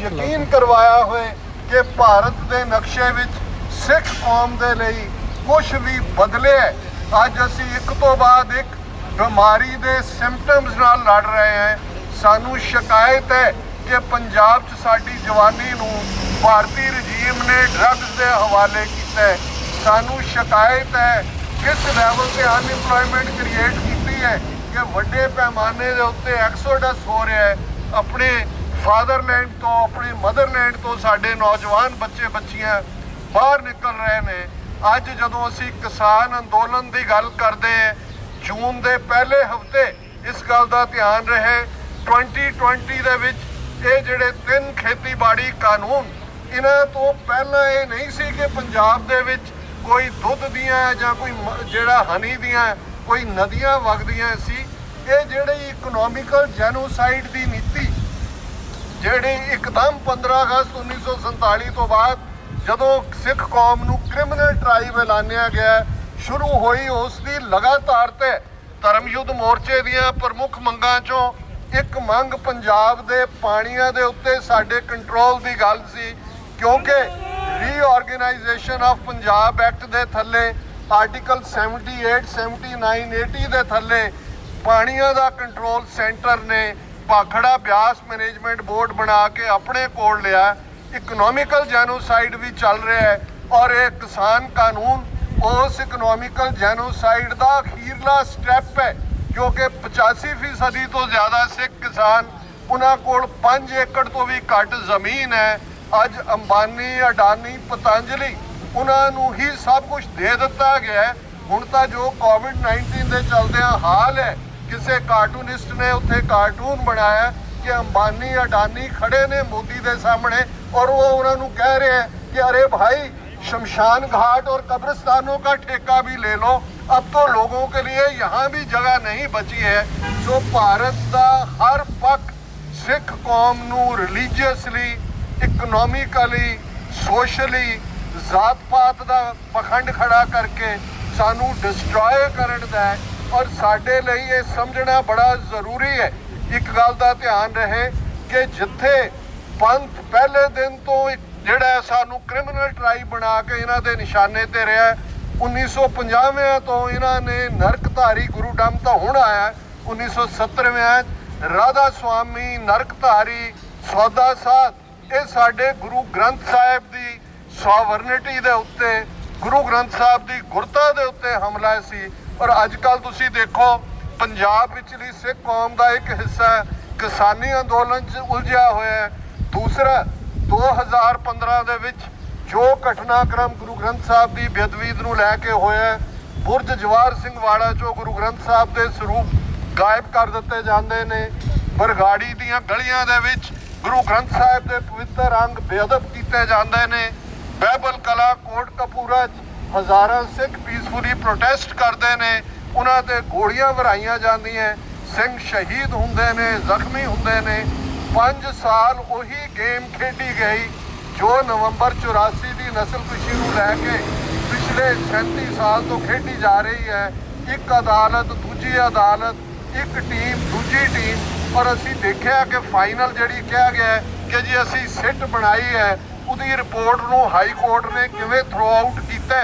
ਯਕੀਨ ਕਰਵਾਇਆ ਹੋਏ ਕਿ ਭਾਰਤ ਦੇ ਨਕਸ਼ੇ ਵਿੱਚ ਸਿੱਖ ਕੌਮ ਦੇ ਲਈ ਕੁਝ ਵੀ ਬਦਲਿਆ। ਅੱਜ ਅਸੀਂ ਇੱਕ ਤੋਂ ਬਾਅਦ ਇੱਕ ਬਿਮਾਰੀ ਦੇ ਸਿੰਪਟਮਸ ਨਾਲ ਲੜ ਰਹੇ ਹਾਂ। ਸਾਨੂੰ ਸ਼ਿਕਾਇਤ ਹੈ ਕਿ ਪੰਜਾਬ 'ਚ ਸਾਡੀ ਜਵਾਨੀ ਨੂੰ ਭਾਰਤੀ ਰਜੀਮ ਨੇ ਡਰੱਗਸ ਦੇ ਹਵਾਲੇ ਕੀਤਾ ਹੈ। ਸਾਨੂੰ ਸ਼ਿਕਾਇਤ ਹੈ ਕਿਸ ਲੈਵਲ ਤੇ ਅਨਇੰਪਲੋਇਮੈਂਟ ਕ੍ਰੀਏਟ ਕੀਤੀ ਹੈ ਕਿ ਵੱਡੇ ਪੈਮਾਨੇ ਦੇ ਉੱਤੇ ਐਕਸੋਡਸ ਹੋ ਰਿਹਾ ਹੈ। ਆਪਣੇ ਫਾਦਰਲੈਂਡ ਤੋਂ, ਆਪਣੇ ਮਦਰਲੈਂਡ ਤੋਂ ਸਾਡੇ ਨੌਜਵਾਨ ਬੱਚੇ ਬੱਚੀਆਂ ਬਾਹਰ ਨਿਕਲ ਰਹੇ ਨੇ। ਅੱਜ ਜਦੋਂ ਅਸੀਂ ਕਿਸਾਨ ਅੰਦੋਲਨ ਦੀ ਗੱਲ ਕਰਦੇ ਹਾਂ, ਜੂਨ ਦੇ ਪਹਿਲੇ ਹਫ਼ਤੇ ਇਸ ਗੱਲ ਦਾ ਧਿਆਨ ਰਹੇ 2020 ਦੇ ਵਿੱਚ ਇਹ ਜਿਹੜੇ 3 ਖੇਤੀਬਾੜੀ ਕਾਨੂੰਨ, ਇਹਨਾਂ ਤੋਂ ਪਹਿਲਾਂ ਇਹ ਨਹੀਂ ਸੀ ਕਿ ਪੰਜਾਬ ਦੇ ਵਿੱਚ ਕੋਈ ਦੁੱਧ ਦੀਆਂ ਜਾਂ ਕੋਈ ਜਿਹੜਾ ਹਨੀ ਦੀਆਂ ਕੋਈ ਨਦੀਆਂ ਵਗਦੀਆਂ ਸੀ। ਇਹ ਜਿਹੜੀ ਇਕਨੋਮਿਕਲ ਜੈਨੋਸਾਈਡ ਦੀ ਨੀਤੀ ਜਿਹੜੀ ਇੱਕਦਮ 15 ਅਗਸਤ 1947 ਤੋਂ ਬਾਅਦ ਜਦੋਂ ਸਿੱਖ ਕੌਮ ਨੂੰ ਕ੍ਰਿਮੀਨਲ ਟ੍ਰਾਈਬ ਐਲਾਨਿਆ ਗਿਆ ਸ਼ੁਰੂ ਹੋਈ, ਉਸ ਦੀ ਲਗਾਤਾਰ ਤੇ ਧਰਮ ਯੁੱਧ ਮੋਰਚੇ ਦੀਆਂ ਪ੍ਰਮੁੱਖ ਮੰਗਾਂ 'ਚੋਂ ਇੱਕ ਮੰਗ ਪੰਜਾਬ ਦੇ ਪਾਣੀਆਂ ਦੇ ਉੱਤੇ ਸਾਡੇ ਕੰਟਰੋਲ ਦੀ ਗੱਲ ਸੀ, ਕਿਉਂਕਿ ਰੀਆਰਗੇਨਾਈਜੇਸ਼ਨ ਆਫ ਪੰਜਾਬ ਐਕਟ ਦੇ ਥੱਲੇ ਆਰਟੀਕਲ 78, 79, 80 ਦੇ ਥੱਲੇ ਪਾਣੀਆਂ ਦਾ ਕੰਟਰੋਲ ਸੈਂਟਰ ਨੇ ਭਾਖੜਾ ਬਿਆਸ ਮੈਨੇਜਮੈਂਟ ਬੋਰਡ ਬਣਾ ਕੇ ਆਪਣੇ ਕੋਲ ਲਿਆ। ਇਕਨੋਮਿਕਲ ਜੈਨੋਸਾਈਡ ਵੀ ਚੱਲ ਰਿਹਾ ਹੈ ਔਰ ਇਹ ਕਿਸਾਨ ਕਾਨੂੰਨ ਉਸ ਇਕਨੋਮਿਕਲ ਜੈਨੋਸਾਈਡ ਦਾ ਅਖੀਰਲਾ ਸਟੈਪ ਹੈ, ਕਿਉਂਕਿ 85% ਤੋਂ ਜ਼ਿਆਦਾ ਸਿੱਖ ਕਿਸਾਨ, ਉਹਨਾਂ ਕੋਲ 5 ਏਕੜ ਤੋਂ ਵੀ ਘੱਟ ਜ਼ਮੀਨ ਹੈ। ਅੱਜ ਅੰਬਾਨੀ, ਅਡਾਨੀ, ਪਤੰਜਲੀ ਉਹਨਾਂ ਨੂੰ ਹੀ ਸਭ ਕੁਝ ਦੇ ਦਿੱਤਾ ਗਿਆ। ਹੁਣ ਤਾਂ ਜੋ ਕੋਵਿਡ-19 ਦੇ ਚਲਦਿਆਂ ਹਾਲ ਹੈ, ਕਿਸੇ ਕਾਰਟੂਨਿਸਟ ਨੇ ਉੱਥੇ ਕਾਰਟੂਨ ਬਣਾਇਆ ਕਿ ਅੰਬਾਨੀ, ਅਡਾਨੀ ਖੜੇ ਨੇ ਮੋਦੀ ਦੇ ਸਾਹਮਣੇ और वो उन्होंने कह रहे हैं कि अरे भाई शमशान घाट और कब्रिस्तानों का ठेका भी ले लो, अब तो लोगों के लिए यहाँ भी जगह नहीं बची है। सो भारत का हर पक्ष सिख कौम नू रिलीजियसली, इकनोमिकली, सोशली, जात पात का पखंड खड़ा करके सानू डिस्ट्रॉय करन दा है और साडे लई ये समझना बड़ा जरूरी है। एक गल दा ध्यान रहे कि जिथे पंथ पहले दिन तो ਜਿਹੜਾ ਸਾਨੂੰ ਕ੍ਰਿਮੀਨਲ ਟ੍ਰਾਈਬ ਬਣਾ ਕੇ ਇਹਨਾਂ ਦੇ ਨਿਸ਼ਾਨੇ ਤੇ ਰਿਹਾ। 1950 ਤੋਂ ਇਹਨਾਂ ਨੇ ਨਰਕਧਾਰੀ ਗੁਰੂ ਡੰਮ ਤਾਂ ਹੁਣ ਆਇਆ 1970 ਰਾਧਾ ਸੁਆਮੀ, ਨਰਕਧਾਰੀ, ਸੌਦਾ ਸਾਧ, ਇਹ ਸਾਡੇ ਗੁਰੂ ਗ੍ਰੰਥ ਸਾਹਿਬ ਦੀ ਸੋਵਰਨਿਟੀ ਦੇ ਉੱਤੇ, ਗੁਰੂ ਗ੍ਰੰਥ ਸਾਹਿਬ ਦੀ ਗੁਰਤਾ ਦੇ ਉੱਤੇ ਹਮਲਾ ਸੀ। ਔਰ ਅੱਜ ਕੱਲ ਤੁਸੀਂ ਦੇਖੋ ਪੰਜਾਬ ਵਿਚਲੀ ਸਿੱਖ ਕੌਮ ਦਾ ਇੱਕ ਹਿੱਸਾ ਕਿਸਾਨੀ ਅੰਦੋਲਨ 'ਚ ਉਲਝਿਆ ਹੋਇਆ ਹੈ। दूसरा 2015 ਦੇ ਵਿੱਚ ਜੋ ਘਟਨਾਕ੍ਰਮ ਗੁਰੂ ਗ੍ਰੰਥ ਸਾਹਿਬ ਦੀ ਬੇਅਦਬੀ ਨੂੰ ਲੈ ਕੇ ਹੋਇਆ, ਬੁਰਜ ਜਵਾਹਰ ਸਿੰਘ ਵਾਲਾ 'ਚੋਂ ਗੁਰੂ ਗ੍ਰੰਥ ਸਾਹਿਬ ਦੇ ਸਰੂਪ ਗਾਇਬ ਕਰ ਦਿੱਤੇ ਜਾਂਦੇ ਨੇ। ਬਰਗਾੜੀ ਦੀਆਂ ਗਲੀਆਂ ਦੇ ਵਿੱਚ ਗੁਰੂ ਗ੍ਰੰਥ ਸਾਹਿਬ ਦੇ ਪਵਿੱਤਰ ਅੰਗ ਬੇਅਦਬ ਕੀਤੇ ਜਾਂਦੇ ਨੇ। ਬਹਿਬਲ ਕਲਾ, ਕੋਟ ਕਪੂਰਾ 'ਚ ਹਜ਼ਾਰਾਂ ਸਿੱਖ ਪੀਸਫੁਲੀ ਪ੍ਰੋਟੈਸਟ ਕਰਦੇ ਨੇ, ਉਹਨਾਂ ਤੇ ਗੋਲੀਆਂ ਵਰਾਈਆਂ ਜਾਂਦੀਆਂ, ਸਿੰਘ ਸ਼ਹੀਦ ਹੁੰਦੇ ਨੇ, ਜ਼ਖਮੀ ਹੁੰਦੇ ਨੇ। 5 ਸਾਲ ਉਹੀ ਗੇਮ ਖੇਡੀ ਗਈ ਜੋ ਨਵੰਬਰ 84 ਦੀ ਨਸਲਕੁਸ਼ੀ ਨੂੰ ਲੈ ਕੇ ਪਿਛਲੇ 37 ਸਾਲ ਤੋਂ ਖੇਡੀ ਜਾ ਰਹੀ ਹੈ। ਇੱਕ ਅਦਾਲਤ, ਦੂਜੀ ਅਦਾਲਤ, ਇੱਕ ਟੀਮ, ਦੂਜੀ ਟੀਮ। ਔਰ ਅਸੀਂ ਦੇਖਿਆ ਕਿ ਫਾਈਨਲ ਜਿਹੜੀ ਕਿਹਾ ਗਿਆ ਕਿ ਜੀ ਅਸੀਂ ਸਿੱਟ ਬਣਾਈ ਹੈ, ਉਹਦੀ ਰਿਪੋਰਟ ਨੂੰ ਹਾਈ ਕੋਰਟ ਨੇ ਕਿਵੇਂ ਥਰੋ ਆਊਟ ਕੀਤਾ।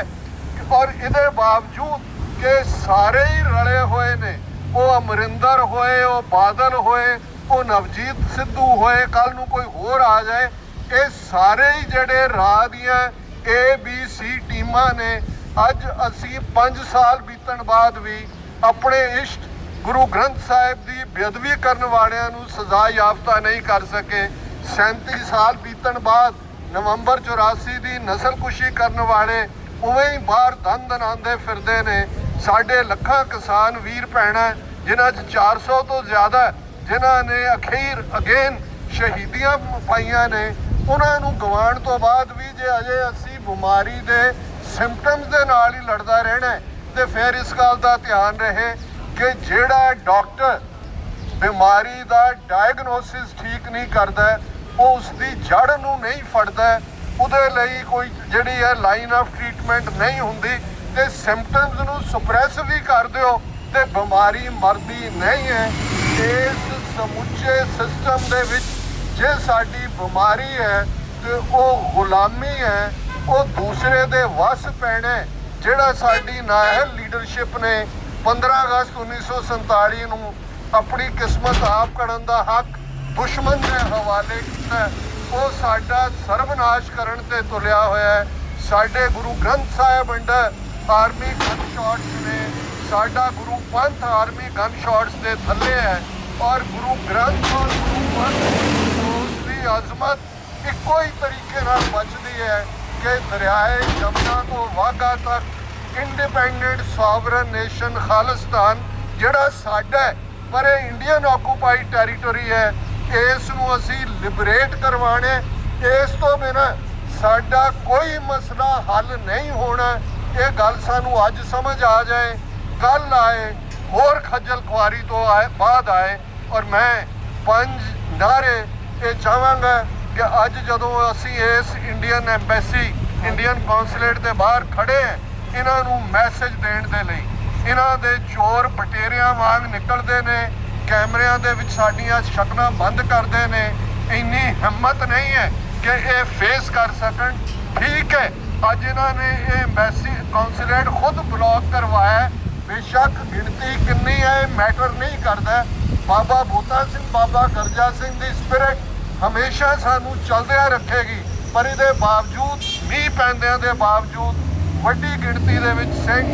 ਔਰ ਇਹਦੇ ਬਾਵਜੂਦ ਕਿ ਸਾਰੇ ਹੀ ਰਲੇ ਹੋਏ ਨੇ, ਉਹ ਅਮਰਿੰਦਰ ਹੋਏ, ਉਹ ਬਾਦਲ ਹੋਏ, ਉਹ ਨਵਜੀਤ ਸਿੱਧੂ ਹੋਏ, ਕੱਲ ਨੂੰ ਕੋਈ ਹੋਰ ਆ ਜਾਏ, ਇਹ ਸਾਰੇ ਹੀ ਜਿਹੜੇ ਰਾਹ ਦੀਆਂ ABC ਟੀਮਾਂ ਨੇ। ਅੱਜ ਅਸੀਂ 5 ਸਾਲ ਬੀਤਣ ਬਾਅਦ ਵੀ ਆਪਣੇ ਇਸ਼ਟ ਗੁਰੂ ਗ੍ਰੰਥ ਸਾਹਿਬ ਦੀ ਬੇਅਦਬੀ ਕਰਨ ਵਾਲਿਆਂ ਨੂੰ ਸਜ਼ਾ ਯਾਫਤਾ ਨਹੀਂ ਕਰ ਸਕੇ। 37 ਸਾਲ ਬੀਤਣ ਬਾਅਦ ਨਵੰਬਰ 84 ਦੀ ਨਸਲਕੁਸ਼ੀ ਕਰਨ ਵਾਲੇ ਉਵੇਂ ਹੀ ਬਾਹਰ ਦੰਦ ਫਿਰਦੇ ਨੇ। ਸਾਡੇ ਲੱਖਾਂ ਕਿਸਾਨ ਵੀਰ ਭੈਣਾਂ ਜਿਨ੍ਹਾਂ 'ਚ 400 ਤੋਂ ਜ਼ਿਆਦਾ ਜਿਨ੍ਹਾਂ ਨੇ ਅਗੇਨ ਸ਼ਹੀਦੀਆਂ ਪਾਈਆਂ ਨੇ, ਉਹਨਾਂ ਨੂੰ ਗਵਾਉਣ ਤੋਂ ਬਾਅਦ ਵੀ ਜੇ ਅਜੇ ਅਸੀਂ ਬਿਮਾਰੀ ਦੇ ਸਿੰਪਟਮਸ ਦੇ ਨਾਲ ਹੀ ਲੜਦਾ ਰਹਿਣਾ ਤੇ ਫਿਰ ਇਸ ਗੱਲ ਦਾ ਧਿਆਨ ਰਹੇ ਕਿ ਜਿਹੜਾ ਡਾਕਟਰ ਬਿਮਾਰੀ ਦਾ ਡਾਇਗਨੋਸਿਸ ਠੀਕ ਨਹੀਂ ਕਰਦਾ, ਉਹ ਉਸ ਦੀ ਜੜ ਨੂੰ ਨਹੀਂ ਫੜਦਾ, ਉਹਦੇ ਲਈ ਕੋਈ ਜਿਹੜੀ ਹੈ ਲਾਈਨ ਆਫ ਟ੍ਰੀਟਮੈਂਟ ਨਹੀਂ ਹੁੰਦੀ ਤੇ ਸਿੰਪਟਮਸ ਨੂੰ ਸੁਪਰੈਸ ਵੀ ਕਰ ਦਿਓ ਤੇ ਬਿਮਾਰੀ ਮਰਦੀ ਨਹੀਂ ਹੈ। ਇਸ ਸਮੁੱਚੇ ਸਿਸਟਮ ਦੇ ਵਿੱਚ ਜੇ ਸਾਡੀ ਬਿਮਾਰੀ ਹੈ ਤੇ ਉਹ ਗੁਲਾਮੀ ਹੈ, ਉਹ ਦੂਸਰੇ ਦੇ ਵੱਸ ਪੈਣਾ। ਜਿਹੜਾ ਸਾਡੀ ਨਾਅਹਲ ਲੀਡਰਸ਼ਿਪ ਨੇ 15 ਅਗਸਤ 1947 ਨੂੰ ਆਪਣੀ ਕਿਸਮਤ ਆਪ ਕਰਨ ਦਾ ਹੱਕ ਦੁਸ਼ਮਣ ਦੇ ਹਵਾਲੇ ਕੀਤਾ, ਉਹ ਸਾਡਾ ਸਰਬਨਾਸ਼ ਕਰਨ ਤੇ ਤੁਲਿਆ ਹੋਇਆ ਹੈ। ਸਾਡੇ Guru Granth Sahib under army gun shots ਨੇ, ਸਾਡਾ ਗੁਰੂ ਪੰਥ ਆਰਮੀ ਗਨ ਸ਼ਾਟਸ ਦੇ ਥੱਲੇ ਹੈ, ਔਰ ਗੁਰੂ ਗ੍ਰੰਥ ਔਰ ਗੁਰੂ ਪੰਥ ਉਸ ਦੀ ਅਜ਼ਮਤ ਇੱਕੋ ਹੀ ਤਰੀਕੇ ਨਾਲ ਬਚਦੀ ਹੈ ਕਿ ਦਰਿਆਏ ਜਮਨਾ ਤੋਂ ਵਾਘਾ ਤੱਕ ਇੰਡੀਪੈਂਡੈਂਟ ਸੋਵਰਨ ਨੇਸ਼ਨ ਖਾਲਿਸਤਾਨ ਜਿਹੜਾ ਸਾਡਾ ਹੈ, ਪਰ ਇਹ ਇੰਡੀਅਨ ਆਕੂਪਾਈਡ ਟੈਰੀਟਰੀ ਹੈ, ਇਸ ਨੂੰ ਅਸੀਂ ਲਿਬਰੇਟ ਕਰਵਾਉਣਾ। ਇਸ ਤੋਂ ਬਿਨਾਂ ਸਾਡਾ ਕੋਈ ਮਸਲਾ ਹੱਲ ਨਹੀਂ ਹੋਣਾ। ਇਹ ਗੱਲ ਸਾਨੂੰ ਅੱਜ ਸਮਝ ਆ ਜਾਏ, ਕੱਲ ਆਏ, ਹੋਰ ਖੱਜਲ ਖੁਆਰੀ ਤੋਂ ਬਾਅਦ ਆਏ। ਔਰ ਮੈਂ 5 ਨਾਅਰੇ ਇਹ ਚਾਹਾਂਗਾ ਕਿ ਅੱਜ ਜਦੋਂ ਅਸੀਂ ਇਸ ਇੰਡੀਅਨ ਐਮਬੈਸੀ, ਇੰਡੀਅਨ ਕੌਂਸੂਲੇਟ ਦੇ ਬਾਹਰ ਖੜੇ ਹਾਂ, ਇਹਨਾਂ ਨੂੰ ਮੈਸੇਜ ਦੇਣ ਦੇ ਲਈ, ਇਹਨਾਂ ਦੇ ਚੋਰ ਬਟੇਰਿਆਂ ਵਾਂਗ ਨਿਕਲਦੇ ਨੇ, ਕੈਮਰਿਆਂ ਦੇ ਵਿੱਚ ਸਾਡੀਆਂ ਸ਼ਕਲਾਂ ਬੰਦ ਕਰਦੇ ਨੇ, ਇੰਨੀ ਹਿੰਮਤ ਨਹੀਂ ਹੈ ਕਿ ਇਹ ਫੇਸ ਕਰ ਸਕਣ। ਠੀਕ ਹੈ, ਅੱਜ ਇਹਨਾਂ ਨੇ ਇਹ ਐਮਬੈਸੀ ਕੌਂਸੂਲੇਟ ਖੁਦ ਬਲੌਕ ਕਰਵਾਇਆ। ਬੇਸ਼ੱਕ ਗਿਣਤੀ ਕਿੰਨੀ ਹੈ ਮੈਟਰ ਨਹੀਂ ਕਰਦਾ। ਬਾਬਾ ਬੂਟਾ ਸਿੰਘ, ਬਾਬਾ ਗਰਜਾ ਸਿੰਘ ਦੀ ਸਪਿਰਿਟ ਹਮੇਸ਼ਾ ਸਾਨੂੰ ਚਲਦਿਆਂ ਰੱਖੇਗੀ, ਪਰ ਇਹਦੇ ਬਾਵਜੂਦ, ਮੀਂਹ ਪੈਂਦਿਆਂ ਦੇ ਬਾਵਜੂਦ ਵੱਡੀ ਗਿਣਤੀ ਦੇ ਵਿੱਚ ਸਿੰਘ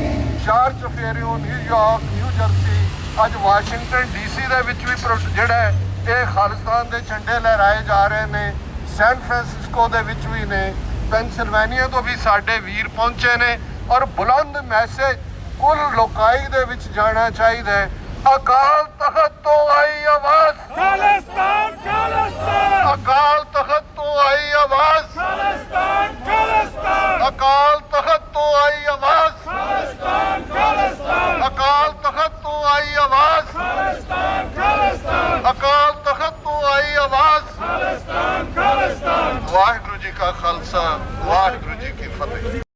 ਚਾਰ ਚਫੇਰਿਓਂ ਨਿਊਯਾਰਕ, ਨਿਊ ਜਰਸੀ, ਅੱਜ ਵਾਸ਼ਿੰਗਟਨ DC ਦੇ ਵਿੱਚ ਵੀ ਜਿਹੜਾ ਇਹ ਖਾਲਿਸਤਾਨ ਦੇ ਝੰਡੇ ਲਹਿਰਾਏ ਜਾ ਰਹੇ ਨੇ, ਸੈਨ ਫਰਾਂਸਿਸਕੋ ਦੇ ਵਿੱਚ ਵੀ ਨੇ, ਪੈਨਸਿਲਵੇਨੀਆ ਤੋਂ ਵੀ ਸਾਡੇ ਵੀਰ ਪਹੁੰਚੇ ਨੇ। ਔਰ ਬੁਲੰਦ ਮੈਸੇਜ ਕੁੱਲ ਲੋਕਾਈ ਦੇ ਵਿੱਚ ਜਾਣਾ ਚਾਹੀਦਾ ਹੈ। ਅਕਾਲ ਤਖਤ ਤੋਂ ਆਈ ਆਵਾਜ਼, ਖਾਲਿਸਤਾਨ ਖਾਲਿਸਤਾਨ, ਅਕਾਲ ਤਖਤ ਤੋਂ ਆਈ ਆਵਾਜ਼, ਖਾਲਿਸਤਾਨ ਖਾਲਿਸਤਾਨ, ਅਕਾਲ ਤਖਤ ਤੋਂ ਆਈ ਆਵਾਜ਼, ਖਾਲਿਸਤਾਨ ਖਾਲਿਸਤਾਨ, ਅਕਾਲ ਤਖਤ ਤੋਂ ਆਈ ਆਵਾਜ਼, ਖਾਲਿਸਤਾਨ ਖਾਲਿਸਤਾਨ, ਅਕਾਲ ਤਖਤ ਤੋਂ ਆਈ ਆਵਾਜ਼। ਖਾਲਿਸਤਾਨ ਖਾਲਿਸਤਾਨ। ਵਾਹਿਗੁਰੂ ਜੀ ਕਾ ਖਾਲਸਾ, ਵਾਹਿਗੁਰੂ ਜੀ ਕੀ ਫਤਿਹ।